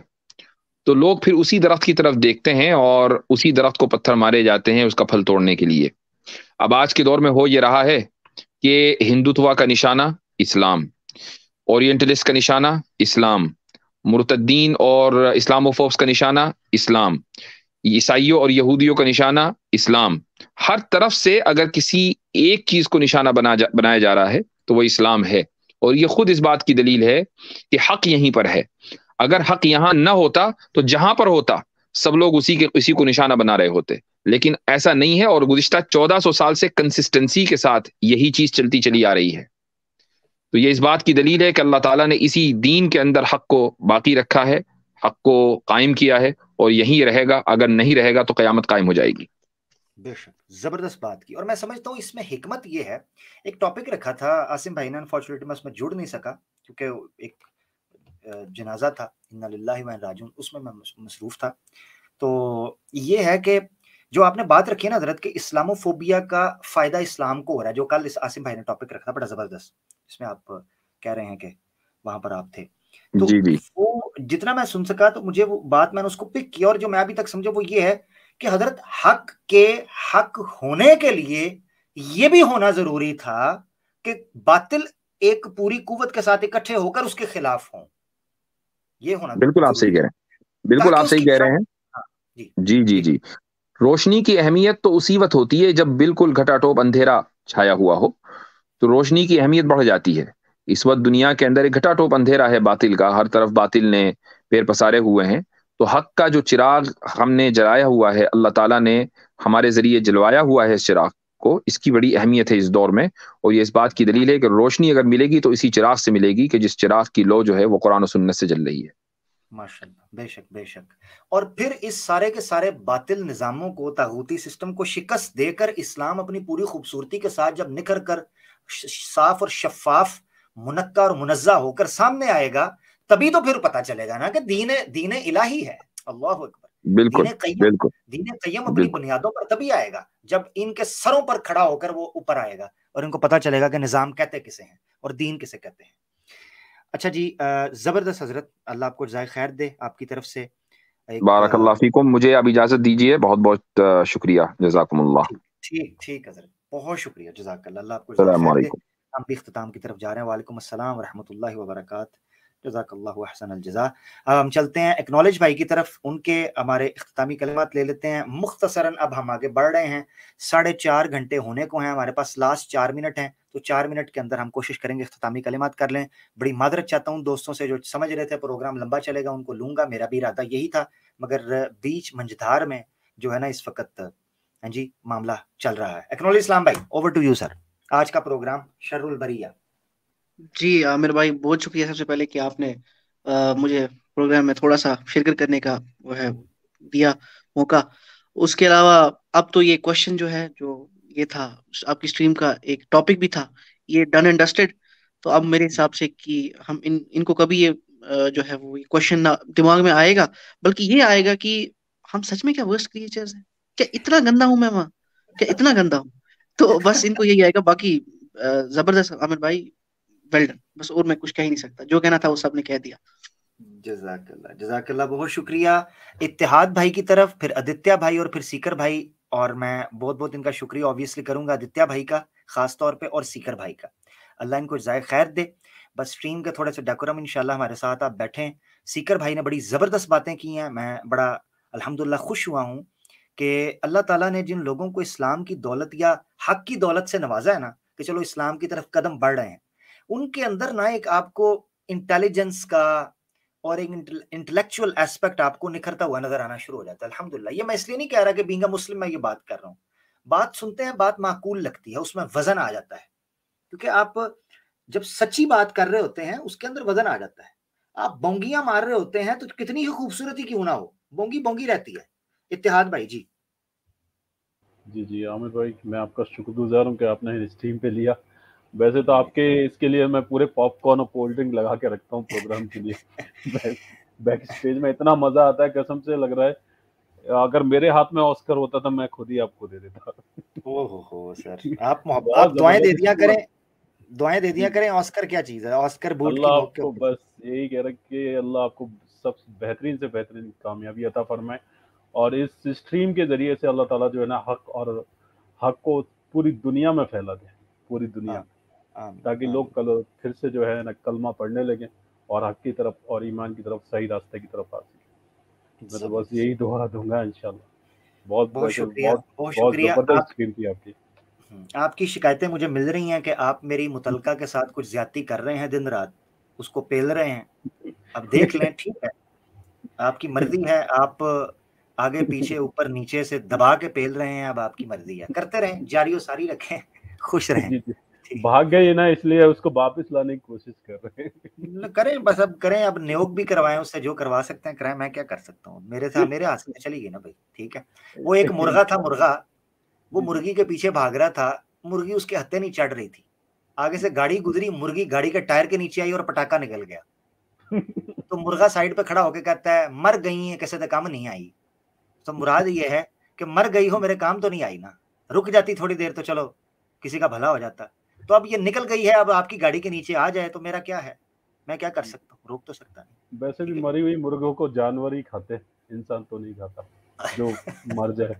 तो लोग फिर उसी दरख्त की तरफ देखते हैं और उसी दरख्त को पत्थर मारे जाते हैं उसका फल तोड़ने के लिए। अब आज के दौर में हो ये रहा है कि हिंदुत्व का निशाना इस्लाम, ओरिएंटलिस्ट का निशाना इस्लाम, मुर्तद्दीन और इस्लामोफोब्स का निशाना इस्लाम, ईसाइयों और यहूदियों का निशाना इस्लाम। हर तरफ से अगर किसी एक चीज को निशाना बनाया जा रहा है तो वो इस्लाम है, और ये खुद इस बात की दलील है कि हक यहीं पर है। अगर हक यहां न होता तो जहां पर होता सब लोग उसी को निशाना बना रहे होते, लेकिन ऐसा नहीं है, और गुज़िश्ता 1400 साल से कंसिस्टेंसी के साथ यही चीज चलती चली आ रही है। तो ये इस बात की दलील है कि अल्लाह ताला ने इसी दीन के अंदर हक को बाकी रखा है, हक को कायम किया है, और यही रहेगा। अगर नहीं रहेगा तो क़यामत कायम हो जाएगी। बेशक जबरदस्त बात की, और मैं समझता हूँ इसमें हिकमत ये है, एक टॉपिक रखा था आसिम भाई ने, अनफॉर्चुनेटली मैं उसमें जुड़ नहीं सका क्योंकि एक जनाजा था, इन्ना लिल्लाहि व इन्ना राजिऊन, उसमें मैं मसरूफ था। तो ये है कि जो आपने बात रखी है ना हजरत के इस्लामोफोबिया का फायदा इस्लाम को हो रहा है, जो कल आसिम भाई ने टॉपिक रखा, बड़ा जबरदस्त, इसमें आप कह रहे हैं कि वहां पर आप थे, तो जी। वो जितना मैं सुन सका तो मुझे वो बात मैंने उसको पिक किया, और जो मैं अभी तक समझा वो ये है कि हजरत हक के हक होने के लिए ये भी होना जरूरी था कि बातिल एक पूरी कुव्वत के साथ इकट्ठे होकर उसके खिलाफ हों, ये होना बिल्कुल आप सही कह रहे हैं, बिल्कुल आप सही कह रहे हैं। हाँ, जी। रोशनी की अहमियत तो उसी वक्त होती है जब बिल्कुल घटाटोप अंधेरा छाया हुआ हो, तो रोशनी की अहमियत बढ़ जाती है। इस वक्त दुनिया के अंदर एक घटाटोप अंधेरा है बातिल का, हर तरफ बातिल ने पैर पसारे हुए हैं, तो हक का जो चिराग हमने जलाया हुआ है, अल्लाह ताला ने हमारे जरिए जलवाया हुआ है इस चिराग को, इसकी बड़ी अहमियत है इस दौर में। और ये इस बात की दलील है कि रोशनी अगर मिलेगी तो इसी चिराग से मिलेगी कि जिस चिराग की लो जो है वो कुरान और सुन्नत से जल रही है। माशाल्लाह, बेशक बेशक। और फिर इस सारे के सारे बातिल निजामों को, तागूती सिस्टम को शिकस्त देकर इस्लाम अपनी पूरी खूबसूरती के साथ जब निखर कर साफ और शफाफ, मुनक्का और मुनज़्ज़ा होकर सामने आएगा, तभी तो फिर पता चलेगा ना कि दीन इलाही है। अल्लाह अकबर। बिल्कुल दीन क़य्यम अपनी बुनियादों पर तभी आएगा जब इनके सरों पर खड़ा होकर वो ऊपर आएगा और इनको पता चलेगा कि निजाम कहते किसे हैं और दीन किसे कहते हैं। अच्छा जी, जबरदस्त हजरत, अल्लाह आपको जज़ाए खैर दे आपकी तरफ से। बारकल्लाह फीकुम, मुझे अब इजाजत दीजिए, बहुत बहुत शुक्रिया, जज़ाकुमुल्लाह। ठीक हजरत, बहुत शुक्रिया, जज़ाकल्लाह, अल्लाह आपको अस्सलाम वालेकुम। हम भी इख्तिताम की तरफ जा रहे हैं। वालेकुम अस्सलाम व रहमतुल्लाहि व बरकात, जज़ाकल्लाहु अहसनल जज़ा। अब हम चलते हैं एक्नॉलेज भाई की तरफ, उनके हमारे इख्तितामी कलिमात ले लेते हैं मुख्तसरन। अब हम आगे बढ़ रहे हैं, 4.5 घंटे होने को हैं, हमारे पास लास्ट 4 मिनट हैं, तो 4 मिनट के अंदर हम कोशिश करेंगे इख्तितामी कलिमात कर लें। बड़ी मादरत चाहता हूँ दोस्तों से जो समझ रहे थे प्रोग्राम लंबा चलेगा, उनको लूंगा, मेरा भी इरादा यही था, मगर बीच मंझधार में जो है ना इस वक्त हाँ जी मामला चल रहा है। एक्नॉलेज इस्लाम भाई, ओवर टू यू सर, आज का प्रोग्राम शर्रुल बरिया। जी आमिर भाई, बहुत शुक्रिया सबसे पहले कि आपने मुझे प्रोग्राम में थोड़ा सा शिरकत करने का वो है दिया मौका। उसके अलावा अब तो ये क्वेश्चन जो है, जो ये था आपकी स्ट्रीम का एक टॉपिक भी था, ये डन एंड डस्टेड। तो अब मेरे हिसाब से कि हम इनको कभी ये जो है वो क्वेश्चन ना दिमाग में आएगा, बल्कि ये आएगा कि हम सच में क्या वर्स्ट क्रिएचर्स हैं, क्या इतना गंदा हूं मैं वहां? क्या इतना गंदा हूं? तो बस इनको यही आएगा। बाकी जबरदस्त आमिर भाई, वेल डन। बस और मैं कुछ कह ही नहीं सकता, जो कहना था वो सबने कह दिया। जज़ाकल्लाह जज़ाकल्लाह, बहुत शुक्रिया। इत्तेहाद भाई की तरफ, फिर आदित्य भाई और फिर सीकर भाई, और मैं बहुत बहुत इनका शुक्रिया ऑब्वियसली करूंगा आदित्य भाई का खास तौर पे, और सीकर भाई का। अल्लाह इनको जाए खैर दे। बस स्ट्रीम के थोड़े से डेकोरम इंशाल्लाह हमारे साथ आप बैठें। सीकर भाई ने बड़ी ज़बरदस्त बातें की हैं, मैं बड़ा अल्हम्दुलिल्लाह खुश हुआ हूँ कि अल्लाह ताला ने जिन लोगों को इस्लाम की दौलत या हक की दौलत से नवाजा है ना, कि चलो इस्लाम की तरफ कदम बढ़ रहे हैं, उनके अंदर ना एक आपको इंटेलिजेंस का और एक इंटेलेक्चुअल एस्पेक्ट आपको निखरता हुआ नजर आना शुरू हो जाता है। अल्हम्दुलिल्लाह। ये मैं इसलिए नहीं कह रहा कि बीइंग अ मुस्लिम मैं ये बात कर रहा हूँ, बात सुनते हैं, बात माकूल लगती है, उसमें वजन आ जाता है, क्योंकि आप जब सच्ची बात कर रहे होते हैं उसके अंदर वजन आ जाता है। आप बोंगियां मार रहे होते हैं तो कितनी ही खूबसूरती क्यों ना हो, बोंगी बोंगी रहती है। इत्तेहाद भाई जी। जी आमिर भाई, मैं आपका शुक्रगुजार हूँ कि आपने स्ट्रीम पे लिया। वैसे तो आपके इसके लिए मैं पूरे पॉपकॉर्न और कोल्ड ड्रिंक लगा के रखता हूँ प्रोग्राम के लिए। बैक स्टेज में इतना मजा आता है, कसम से लग रहा है अगर मेरे हाथ में ऑस्कर होता तो मैं खुद ही आपको दे देता। ओहो सर, आप मोहब्बत, बहुत आप दुआएं दे दिया जबरदस्त। करें, दुआएं दे दिया करें। ऑस्कर क्या चीज है, ऑस्कर बूट की अल्लाह नोक के आपको ऊपर। बस यही कह रहा कि अल्लाह आपको सब बेहतरीन से बेहतरीन कामयाबी अता फरमाए, और इस स्ट्रीम के जरिए से अल्लाह ताला जो है ना हक को पूरी दुनिया में फैला दे, पूरी दुनिया में, ताकि लोग कल फिर से जो है ना कलमा पढ़ने लगे और हक की तरफ और ईमान की तरफ, सही रास्ते की तरफ आ सके। मैं तो बस यही दुआ दूंगा इंशाल्लाह। बहुत शुक्रिया, बहुत शुक्रिया। जबरदस्त स्ट्रीम थी आपकी। आपकी शिकायतें मुझे मिल रही हैं कि आप मेरी मुतलका के साथ कुछ ज्यादती कर रहे हैं, दिन रात उसको पेल रहे हैं। अब देख लें, ठीक है, आपकी मर्जी है, आप आगे पीछे ऊपर नीचे से दबा के पेल रहे हैं, अब आपकी मर्जी है, करते रहें, जारी और सारी रखें, खुश रहें। भाग गए ना, इसलिए उसको वापस लाने की कोशिश कर रहे हैं। करें बस, अब करें, अब नियोग भी करवाएं उससे, जो करवा सकते हैं कराएं, मैं क्या कर सकता हूँ, मेरे हाथ से चली गई ना भाई, ठीक है। वो एक मुर्गा था, मुर्गा, वो मुर्गी के पीछे भाग रहा था, मुर्गी उसके हत्थे नहीं चढ़ रही थी, आगे से गाड़ी गुजरी, मुर्गी गाड़ी के टायर के नीचे आई और पटाखा निकल गया। तो मुर्गा साइड पे खड़ा होके कहता है, मर गई है कैसे तो काम नहीं आई। तो मुराद ये है कि मर गई हो, मेरे काम तो नहीं आई ना, रुक जाती थोड़ी देर तो चलो किसी का भला हो जाता। तो अब ये निकल गई है, अब आपकी गाड़ी के नीचे आ जाए तो मेरा क्या है, मैं क्या कर सकता हूँ, रोक तो सकता नहीं। वैसे भी मरी हुई मुर्गों को जानवर ही खाते, इंसान तो नहीं खाता जो मर जाए।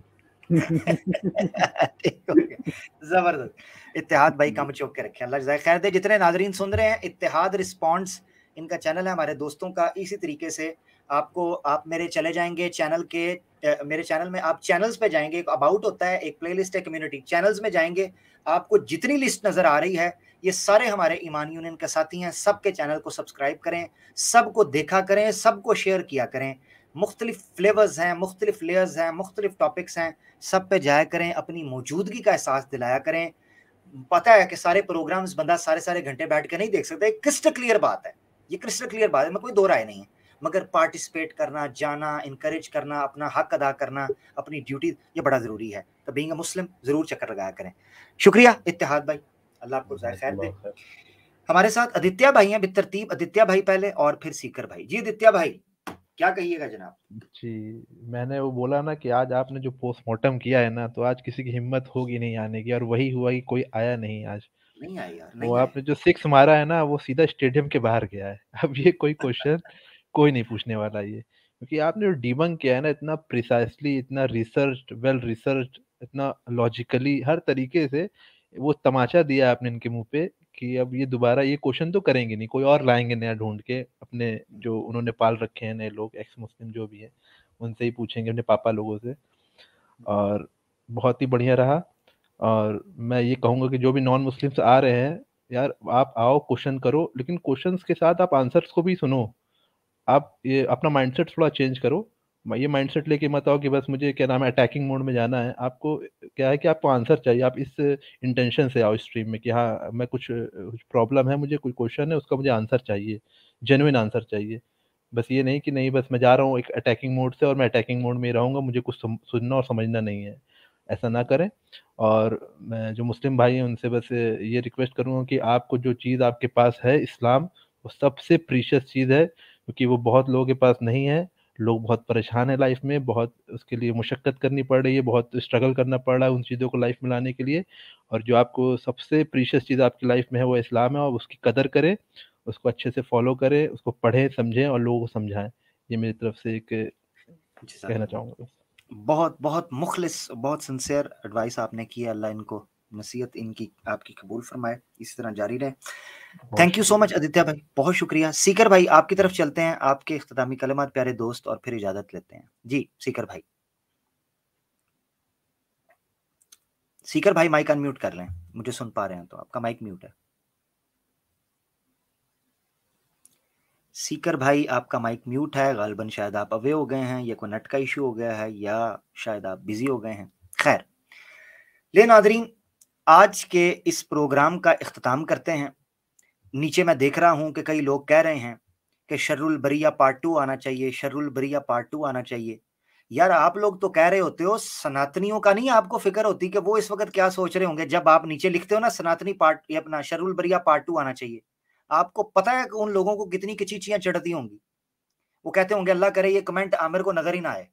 जबरदस्त। इत्तेहाद भाई कम चौक के रखे, अल्लाह जज़ाए खैर दे। जितने नाजरीन सुन रहे हैं, इत्तेहाद रिस्पॉन्ड्स इनका चैनल है हमारे दोस्तों का। इसी तरीके से आपको, आप मेरे चले जाएंगे चैनल के, मेरे चैनल में आप चैनल्स पे जाएंगे, एक अबाउट होता है, एक प्लेलिस्ट है कम्युनिटी, चैनल्स में जाएंगे, आपको जितनी लिस्ट नजर आ रही है ये सारे हमारे ईमान यूनियन के साथी हैं, सबके चैनल को सब्सक्राइब करें, सबको देखा करें, सबको शेयर किया करें। मुख्तलिफ फ्लेवर्स हैं, मुख्तलिफ लेयर्स हैं, मुख्तलिफ टॉपिक्स हैं, सब पे जाया करें, अपनी मौजूदगी का एहसास दिलाया करें। पता है कि सारे प्रोग्राम्स बंदा सारे घंटे बैठ के नहीं देख सकता, एक क्रिस्टल क्लियर बात है, ये क्रिस्टल क्लियर बात है, मैं कोई दो राय नहीं है, मगर पार्टिसिपेट करना, जाना, इनकरेज करना, अपना हक अदा करना, अपनी ड्यूटी, ये बड़ा जरूरी है। तो बीइंग अ मुस्लिम जरूर चक्कर लगाया करें। शुक्रिया इत्तेहाद भाई, अल्लाह आपको खैर दे। हमारे साथ आदित्य भाई हैं बितरतीब, आदित्य भाई पहले और फिर सीकर भाई। जी आदित्य भाई, क्या कहिएगा जनाब? जी, मैंने वो बोला ना कि आज आपने जो पोस्टमार्टम किया है ना, तो आज किसी की हिम्मत होगी नहीं आने की, और वही हुआ कि कोई आया नहीं आज। नहीं आया यार, वो आपने जो 6 मारा है ना, वो सीधा स्टेडियम के बाहर गया है। अब ये कोई क्वेश्चन कोई नहीं पूछने वाला ये, क्योंकि आपने जो डिबंक किया है ना, इतना प्रिसाइसली, इतना रिसर्च, वेल रिसर्च, इतना लॉजिकली, हर तरीके से वो तमाचा दिया आपने इनके मुंह पे कि अब ये दोबारा ये क्वेश्चन तो करेंगे नहीं, कोई और लाएंगे नया ढूंढ के, अपने जो उन्होंने पाल रखे हैं नए लोग, एक्स मुस्लिम जो भी है, उनसे ही पूछेंगे, अपने पापा लोगों से। और बहुत ही बढ़िया रहा। और मैं ये कहूंगा कि जो भी नॉन मुस्लिम्स आ रहे हैं, यार आप आओ, क्वेश्चन करो, लेकिन क्वेश्चंस के साथ आप आंसर्स को भी सुनो। आप ये अपना माइंडसेट थोड़ा चेंज करो। ये माइंडसेट लेके मत आओ कि बस मुझे क्या नाम है अटैकिंग मोड में जाना है। आपको क्या है कि आपको आंसर चाहिए, आप इस इंटेंशन से आओ स्ट्रीम में कि हाँ, मैं कुछ प्रॉब्लम है, मुझे कोई क्वेश्चन है, उसका मुझे आंसर चाहिए, जेन्युइन आंसर चाहिए। बस ये नहीं कि नहीं बस मैं जा रहा हूँ एक अटैकिंग मोड से और मैं अटैकिंग मोड में ही रहूंगा, मुझे कुछ सुनना और समझना नहीं है, ऐसा ना करें। और मैं जो मुस्लिम भाई हैं उनसे बस ये रिक्वेस्ट करूंगा कि आपको जो चीज़ आपके पास है, इस्लाम, वो सबसे प्रीशियस चीज़ है, क्योंकि वो बहुत लोगों के पास नहीं है। लोग बहुत परेशान है लाइफ में, बहुत उसके लिए मुशक्कत करनी पड़ रही है, बहुत स्ट्रगल करना पड़ रहा है उन चीज़ों को लाइफ में लाने के लिए। और जो आपको सबसे प्रीशियस चीज़ आपकी लाइफ में है वो इस्लाम है, और उसकी कदर करें, उसको अच्छे से फॉलो करें, उसको पढ़ें समझें और लोगों को समझाएं। ये मेरी तरफ से एक कहना चाहूँगा। बहुत बहुत मुखलिस, बहुत सिंसियर एडवाइस आपने की है। अल्लाह इनको नसीहत इनकी आपकी कबूल फरमाए, इसी तरह जारी रहे। Thank you so much Aditya भाई, बहुत शुक्रिया। सीकर भाई आपकी तरफ चलते हैं, आपके इख्तितामी कलमात प्यारे दोस्त, और फिर इजाजत लेते हैं। जी सीकर भाई, सीकर भाई माइक अनम्यूट कर लें, मुझे सुन पा रहे हैं तो आपका माइक म्यूट है। सीकर भाई आपका माइक म्यूट है, गालिबन शायद आप अवे हो गए हैं, या कोई नेट का इशू हो गया है, या शायद आप बिजी हो गए हैं। खैर ले नादरीन, आज के इस प्रोग्राम का इख्तिताम करते हैं। नीचे मैं देख रहा हूं कि कई लोग कह रहे हैं कि शर्रुल बरिया पार्ट 2 आना चाहिए, शर्रुल बरिया पार्ट 2 आना चाहिए। यार आप लोग तो कह रहे होते हो, सनातनियों का नहीं आपको फिक्र होती कि वो इस वक्त क्या सोच रहे होंगे जब आप नीचे लिखते हो ना सनातनी पार्ट, ये अपना शर्रुल बरिया पार्ट 2 आना चाहिए। आपको पता है कि उन लोगों को कितनी किचीचियां चढ़ती होंगी। वो कहते होंगे अल्लाह करे ये कमेंट आमिर को नजर ही ना आए।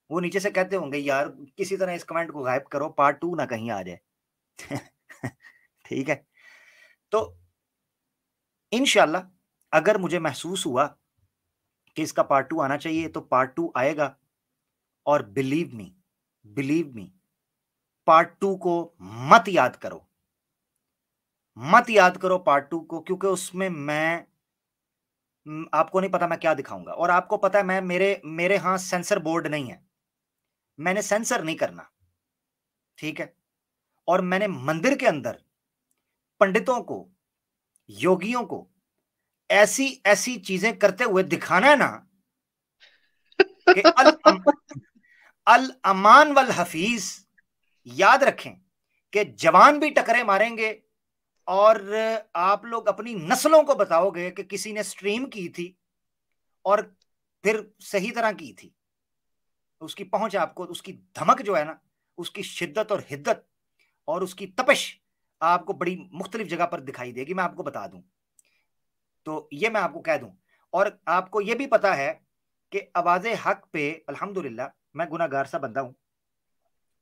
वो नीचे से कहते होंगे यार किसी तरह इस कमेंट को गायब करो, पार्ट 2 ना कहीं आ जाए। ठीक है, तो इंशाल्लाह अगर मुझे महसूस हुआ कि इसका पार्ट 2 आना चाहिए तो पार्ट 2 आएगा। और बिलीव मी पार्ट 2 को मत याद करो, मत याद करो पार्ट 2 को, क्योंकि उसमें मैं आपको नहीं पता मैं क्या दिखाऊंगा। और आपको पता है मैं मेरे हाथ सेंसर बोर्ड नहीं है, मैंने सेंसर नहीं करना, ठीक है। और मैंने मंदिर के अंदर पंडितों को, योगियों को ऐसी ऐसी चीजें करते हुए दिखाना है ना कि अल अमान वल हफीज। याद रखें कि जवान भी टकरे मारेंगे और आप लोग अपनी नस्लों को बताओगे कि किसी ने स्ट्रीम की थी और फिर सही तरह की थी। उसकी पहुंच आपको, उसकी धमक जो है ना, उसकी शिद्दत और हिद्दत और उसकी तपश आपको बड़ी मुख्तलिफ जगह पर दिखाई देगी, मैं आपको बता दूं। तो ये मैं आपको कह दूं। और आपको ये भी पता है कि आवाज़े हक पे अल्हम्दुलिल्लाह मैं गुनाहगार सा बंदा हूं,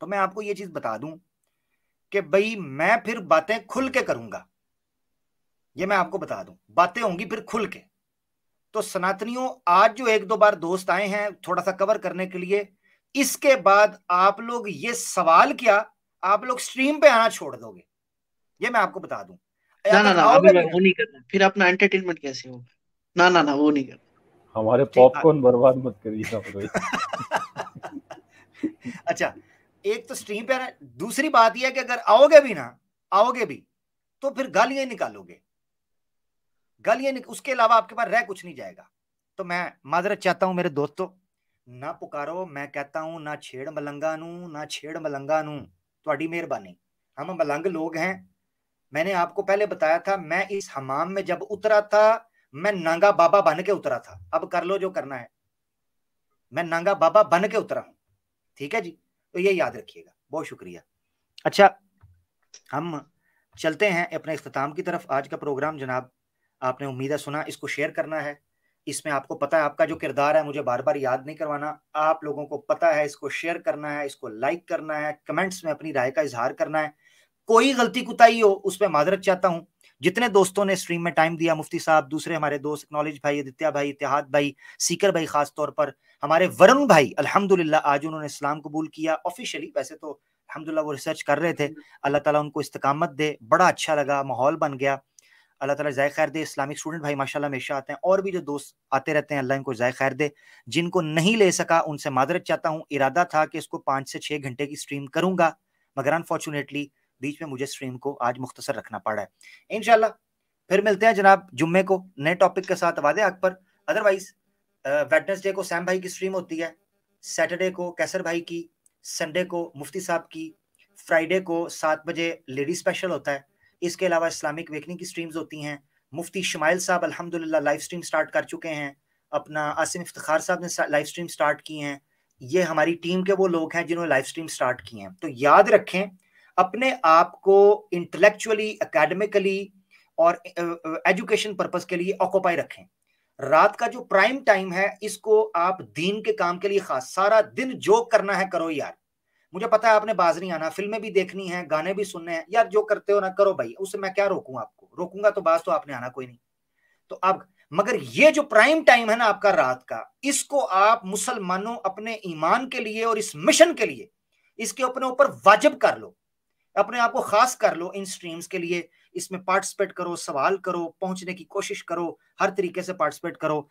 तो मैं आपको ये चीज बता दूं कि भाई मैं फिर बातें खुल के करूंगा। ये मैं आपको बता दूं, बातें होंगी फिर खुल के। तो सनातनियों, आज जो एक दो बार दोस्त आए हैं थोड़ा सा कवर करने के लिए, इसके बाद आप लोग ये सवाल क्या, आप लोग स्ट्रीम पे आना छोड़ दोगे, ये मैं आपको बता दूं। ना ना ना अभी वो नहीं करना, फिर अपना एंटरटेनमेंट कैसे होगा। ना ना ना वो नहीं करना, हमारे पॉपकॉर्न बर्बाद मत करिए आप भाई। अच्छा, एक तो स्ट्रीम पे आना, दूसरी बात यह है कि अगर आओगे भी तो फिर गालियां निकालोगे, उसके अलावा आपके पास रह कुछ नहीं जाएगा। तो मैं माजरत चाहता हूं मेरे दोस्तों, ना पुकारो, मैं कहता हूं ना छेड़ मलंगा नू, ਤੁਹਾਡੀ मेहरबानी। हम मलंग लोग हैं। मैंने आपको पहले बताया था, मैं इस हमाम में जब उतरा था मैं नांगा बाबा बन के उतरा था। अब कर लो जो करना है, मैं नांगा बाबा बन के उतरा हूं, ठीक है जी। तो ये याद रखिएगा, बहुत शुक्रिया। अच्छा, हम चलते हैं अपने इख्तिताम की तरफ। आज का प्रोग्राम जनाब आपने उम्मीद है सुना, इसको शेयर करना है। इसमें आपको पता है आपका जो किरदार है, मुझे बार बार याद नहीं करवाना, आप लोगों को पता है इसको शेयर करना है, इसको लाइक करना है, कमेंट्स में अपनी राय का इजहार करना है। कोई गलती कुताही हो उस पर माजरत चाहता हूं। जितने दोस्तों ने स्ट्रीम में टाइम दिया, मुफ्ती साहब, दूसरे हमारे दोस्त नॉलेज भाई, आदित्य भाई, इत्तेहाद भाई, सीकर भाई, खास तौर पर हमारे वरुण भाई, अल्हम्दुलिल्लाह आज उन्होंने इस्लाम कबूल किया ऑफिशियली। वैसे तो अल्हम्दुलिल्लाह वो रिसर्च कर रहे थे, अल्लाह ताला उनको इस्तकामत दे। बड़ा अच्छा लगा, माहौल बन गया, अल्लाह ताला ज़ाय खैर दे। इस्लामिक स्टूडेंट भाई माशाल्लाह हमेशा आते हैं, और भी जो दोस्त आते रहते हैं, अल्लाह इनको ज़ाय खैर दे। जिनको नहीं ले सका उनसे माजरत चाहता हूँ। इरादा था कि इसको 5 से 6 घंटे की स्ट्रीम करूंगा, मगर अनफॉर्चुनेटली बीच में मुझे स्ट्रीम को आज मुख्तसर रखना पड़ा है। इंशाल्लाह फिर मिलते हैं जनाब जुम्मे को नए टॉपिक के साथ, वादे हक पर। अदरवाइज वेडनेसडे को सैम भाई की स्ट्रीम होती है, सैटरडे को कैसर भाई की, संडे को मुफ्ती साहब की, फ्राइडे को 7 बजे लेडी स्पेशल होता है। इसके अलावा इस्लामिक वेकनिंग की स्ट्रीम्स होती हैं। मुफ्ती शमाइल साहब अल्हम्दुलिल्लाह लाइव स्ट्रीम स्टार्ट कर चुके हैं, अपना आसिम इफ्तिखार साहब ने लाइव स्ट्रीम स्टार्ट की हैं। ये हमारी टीम के वो लोग हैं जिन्होंने लाइव स्ट्रीम स्टार्ट की हैं। तो याद रखें, अपने आप को इंटेलेक्चुअली, एकेडमिकली और एजुकेशन पर्पस के लिए ऑक्यूपाई रखें। रात का जो प्राइम टाइम है इसको आप दीन के काम के लिए खास, सारा दिन जो करना है करो यार। मुझे पता है आपने बाज नहीं आना, फिल्में भी देखनी है, गाने भी सुनने हैं यार, जो करते हो ना करो भाई, उससे मैं क्या रोकूंगा आपको, रोकूंगा तो बाज तो आपने आना कोई नहीं। तो अब मगर ये जो प्राइम टाइम है ना आपका रात का, इसको आप मुसलमानों अपने ईमान के लिए और इस मिशन के लिए इसके अपने ऊपर वाजिब कर लो, अपने आप को खास कर लो इन स्ट्रीम्स के लिए, इसमें पार्टिसिपेट करो, सवाल करो, पहुंचने की कोशिश करो, हर तरीके से पार्टिसिपेट करो।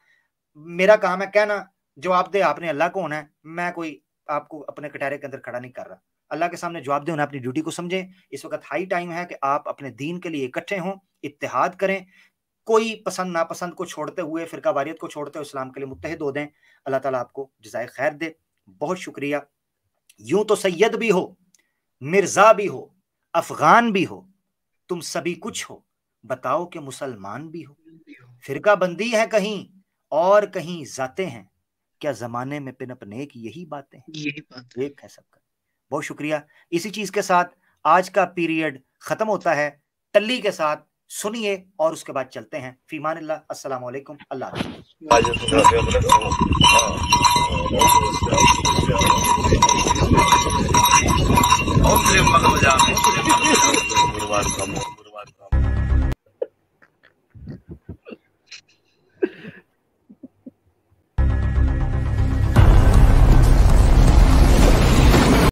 मेरा काम है कहना, जवाब दे आपने अल्लाह को होना है, मैं कोई आपको अपने कटारे के अंदर खड़ा नहीं कर रहा। अल्लाह के सामने जवाब दे, अपनी ड्यूटी को समझें। इस वक्त हाई टाइम है कि आप अपने दीन के लिए इकट्ठे हों, इत्तेहाद करें, कोई पसंद नापसंद को छोड़ते हुए, फिरका वारियत को छोड़ते हुए इस्लाम के लिए मुत्तहिद हो दें। अल्लाह ताला आपको जज़ाए खैर दे। बहुत शुक्रिया। यूं तो सैयद भी हो, मिर्जा भी हो, अफगान भी हो, तुम सभी कुछ हो, बताओ कि मुसलमान भी हो। फिरका बंदी है कहीं और कहीं जाते हैं, क्या जमाने में पिनपने की यही बातें हैं, यही बात एक है सबका। बहुत शुक्रिया। इसी चीज के साथ आज का पीरियड खत्म होता है, टल्ली के साथ सुनिए और उसके बाद चलते हैं। फीमानिल्लाह, अस्सलाम वालेकुम, अल्लाह हाफ़िज़।